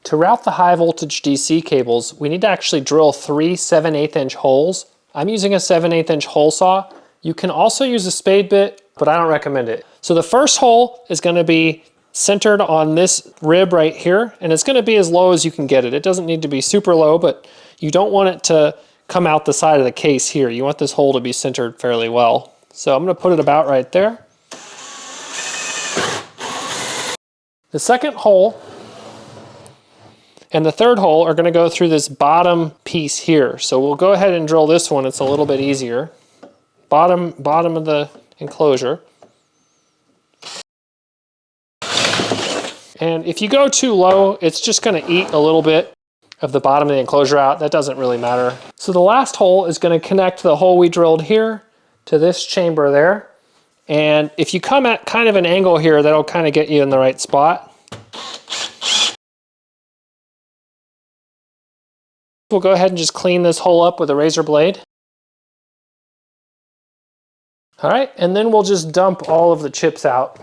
To route the high voltage DC cables, we need to actually drill 3 7/8" holes. I'm using a 7/8" hole saw. You can also use a spade bit, but I don't recommend it. So the first hole is gonna be centered on this rib right here, and it's gonna be as low as you can get it. It doesn't need to be super low, but you don't want it to come out the side of the case here. You want this hole to be centered fairly well. So I'm gonna put it about right there. The second hole and the third hole are gonna go through this bottom piece here. So we'll go ahead and drill this one. It's a little bit easier. Bottom of the enclosure. And if you go too low, it's just gonna eat a little bit of the bottom of the enclosure out. That doesn't really matter. So the last hole is gonna connect the hole we drilled here to this chamber there. And if you come at kind of an angle here, that'll kind of get you in the right spot. We'll go ahead and just clean this hole up with a razor blade. All right, and then we'll just dump all of the chips out.